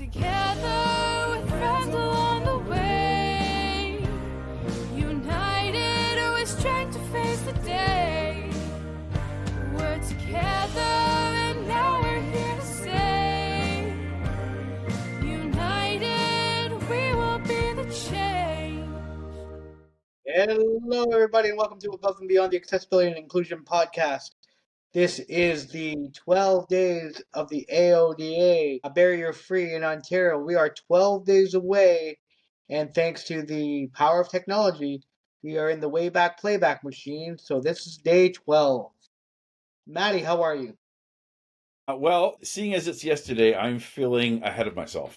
together with friends along the way, united with strength to face the day. We're together and now we're here to say, united we will be the change. Hello, everybody, and welcome to Above and Beyond the Accessibility and Inclusion Podcast. This is the 12 days of the AODA, a barrier-free in Ontario. We are 12 days away, and thanks to the power of technology, we are in the Wayback Playback machine, so this is day 12. Maddy, how are you? Well, seeing as it's yesterday, I'm feeling ahead of myself.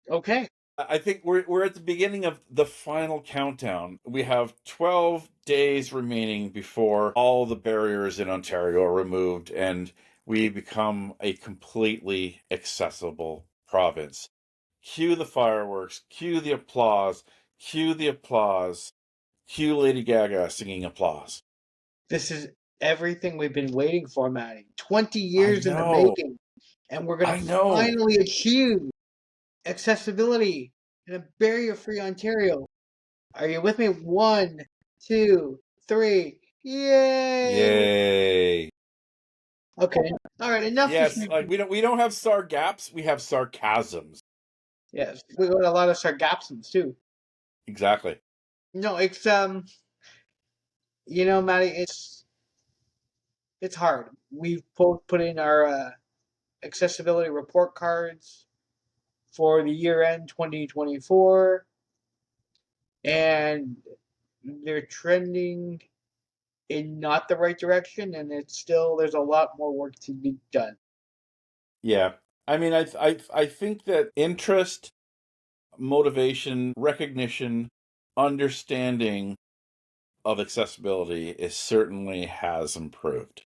Okay. I think we're at the beginning of the final countdown. We have 12 days remaining before all the barriers in Ontario are removed and we become a completely accessible province. Cue the fireworks, cue the applause, cue the applause, cue Lady Gaga singing applause. This is everything we've been waiting for, Maddy. 20 I years in the know. making, and we're going I to know. finally achieve accessibility in a barrier-free Ontario. Are you with me? 1, 2, 3. Yay! Yay. Okay. All right. Enough. Yes, like we don't have sargaps, we have sarcasms. Yes, we got a lot of sargassums too. Exactly. No, it's Maddie, it's hard. We've both put in our accessibility report cards for the year end 2024, and they're trending in not the right direction, and there's a lot more work to be done. Yeah. I mean, I think that interest, motivation, recognition, understanding of accessibility is certainly has improved.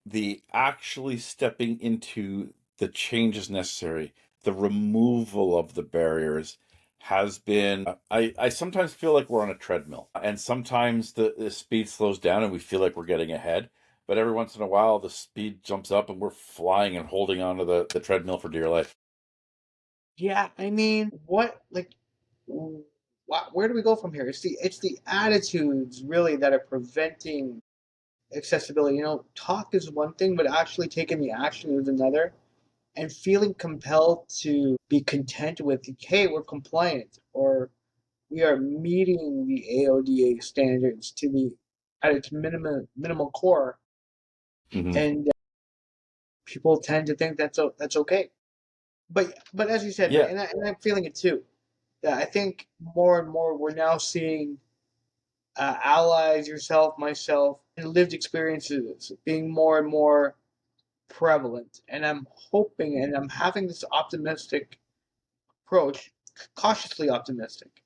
The actually stepping into the changes necessary, the removal of the barriers has been, I sometimes feel like we're on a treadmill and sometimes the speed slows down and we feel like we're getting ahead. But every once in a while, the speed jumps up and we're flying and holding onto the treadmill for dear life. Yeah, I mean, where do we go from here? It's the attitudes really that are preventing accessibility. Talk is one thing, but actually taking the action is another. And feeling compelled to be content with, hey, we're compliant, or we are meeting the AODA standards at its minimal core, Mm-hmm. and people tend to think that's okay. But as you said, Yeah. and I'm feeling it too. That I think more and more we're now seeing allies, yourself, myself, and lived experiences being more and more prevalent. And I'm hoping, and I'm having this optimistic approach, cautiously optimistic,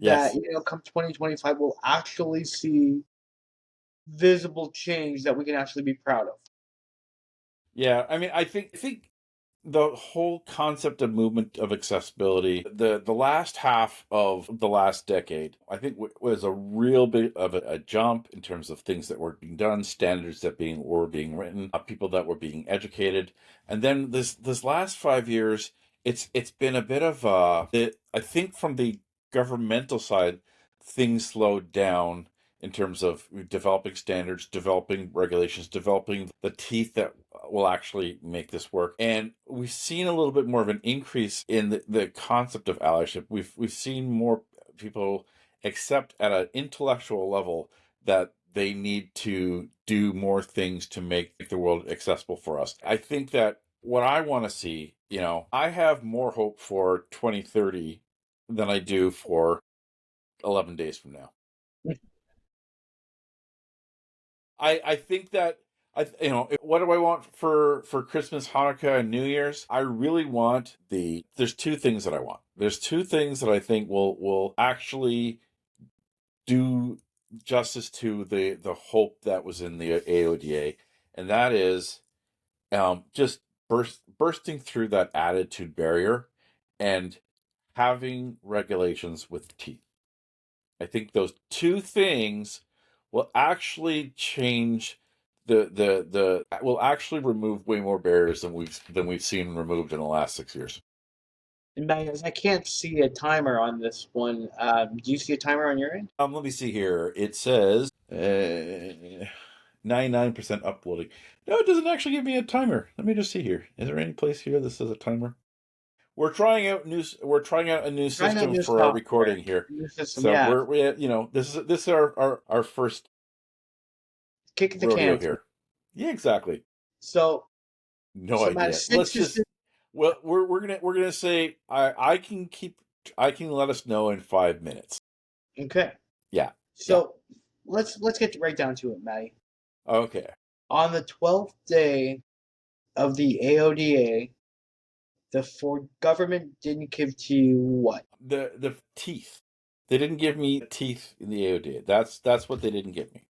that Yes. come 2025 we'll actually see visible change that we can actually be proud of. Yeah. I mean, I think the whole concept of movement of accessibility, the last half of the last decade, I think was a real bit of a jump in terms of things that were being done, standards that were being written, people that were being educated, and then this last 5 years, it's been a bit of I think from the governmental side, things slowed down in terms of developing standards, developing regulations, developing the teeth that will actually make this work. And we've seen a little bit more of an increase in the concept of allyship. We've seen more people accept at an intellectual level that they need to do more things to make the world accessible for us. I think that what I want to see, I have more hope for 2030 than I do for 11 days from now. I think that what do I want for Christmas, Hanukkah, and New Year's? I really want there's two things that I want. There's two things that I think will actually do justice to the hope that was in the AODA, and that is just bursting through that attitude barrier and having regulations with teeth. I think those two things will actually change the will actually remove way more barriers than we've seen removed in the last 6 years. And Magnus, I can't see a timer on this one. Do you see a timer on your end? Let me see here. It says 99% uploading. No, it doesn't actually give me a timer. Let me just see here. Is there any place here that says a timer? We're trying out a new system new for our software. recording here. New system, So yeah. this is our first Kick the rodeo can. here. Yeah, exactly. So, No idea. Matt, Let's just we're gonna say I can let us know in 5 minutes. okay. Yeah. So let's get right down to it, Maddie. Okay. On the 12th day of the AODA, the Ford government didn't give to you what? The teeth. They didn't give me teeth in the AODA. That's what they didn't give me.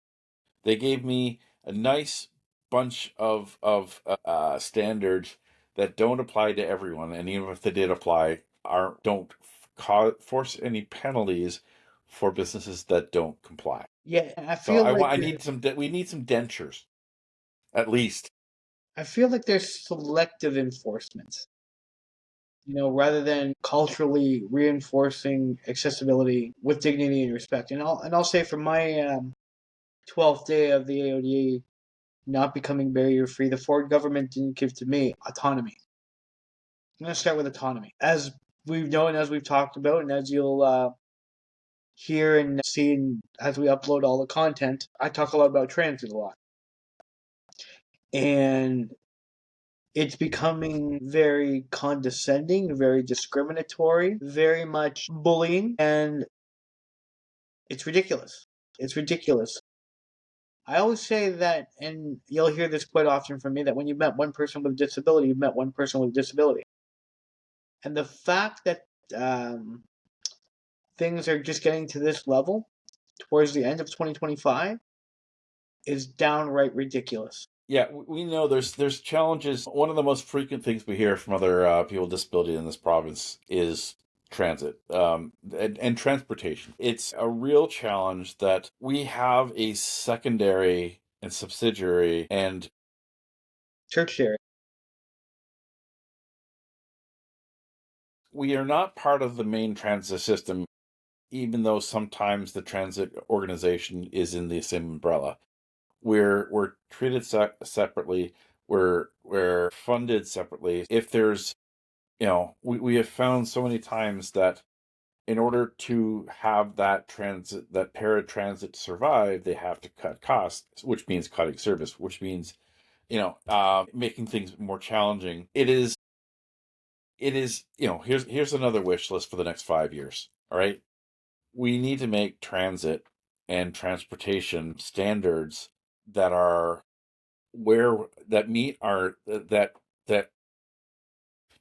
They gave me a nice bunch of standards that don't apply to everyone, and even if they did apply, don't force any penalties for businesses that don't comply. Yeah, I So feel like I need some. We need some dentures, at least. I feel like there's selective enforcement. Rather than culturally reinforcing accessibility with dignity and respect. And I'll say for my 12th day of the AODA not becoming barrier free, the Ford government didn't give to me autonomy. I'm going to start with autonomy. As we've known, as we've talked about, and as you'll hear and see as we upload all the content, I talk a lot about transit a lot. And it's becoming very condescending, very discriminatory, very much bullying, and it's ridiculous. It's ridiculous. I always say that, and you'll hear this quite often from me, that when you've met one person with a disability, you've met one person with a disability. And the fact that things are just getting to this level towards the end of 2025 is downright ridiculous. Yeah, we know there's challenges. One of the most frequent things we hear from other people with disability in this province is transit and transportation. It's a real challenge that we have a secondary and subsidiary and tertiary. We are not part of the main transit system, even though sometimes the transit organization is in the same umbrella. We're treated separately. We're funded separately. If there's, we have found so many times that in order to have that paratransit survive, they have to cut costs, which means cutting service, which means, making things more challenging. It is, here's another wish list for the next 5 years. All right. We need to make transit and transportation standards that are that meet that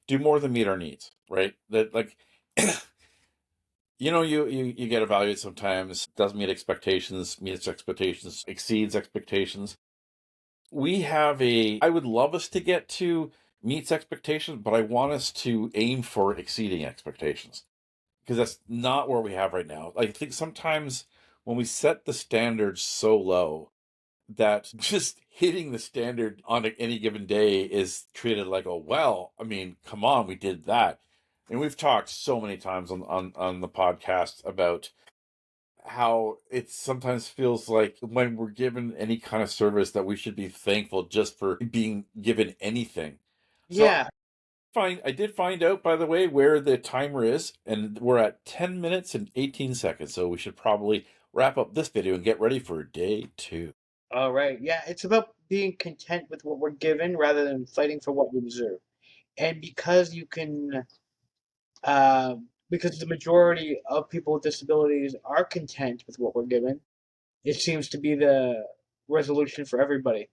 do more than meet our needs, right? That like you get evaluated sometimes, doesn't meet expectations, meets expectations, exceeds expectations. I would love us to get to meets expectations, but I want us to aim for exceeding expectations, because that's not where we have right now. I think sometimes when we set the standards so low that just hitting the standard on any given day is treated like, oh, well, I mean, come on, we did that. And we've talked so many times on the podcast about how it sometimes feels like when we're given any kind of service that we should be thankful just for being given anything. Yeah. I did find out, by the way, where the timer is, and we're at 10 minutes and 18 seconds. So we should probably wrap up this video and get ready for day 2. All right. Yeah, it's about being content with what we're given rather than fighting for what we deserve. And because because the majority of people with disabilities are content with what we're given, it seems to be the resolution for everybody.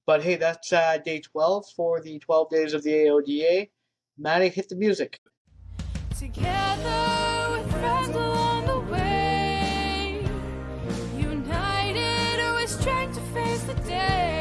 But hey, that's day 12 for the 12 days of the AODA. Maddy, hit the music. Together with friends along the way, united with strength to face the day.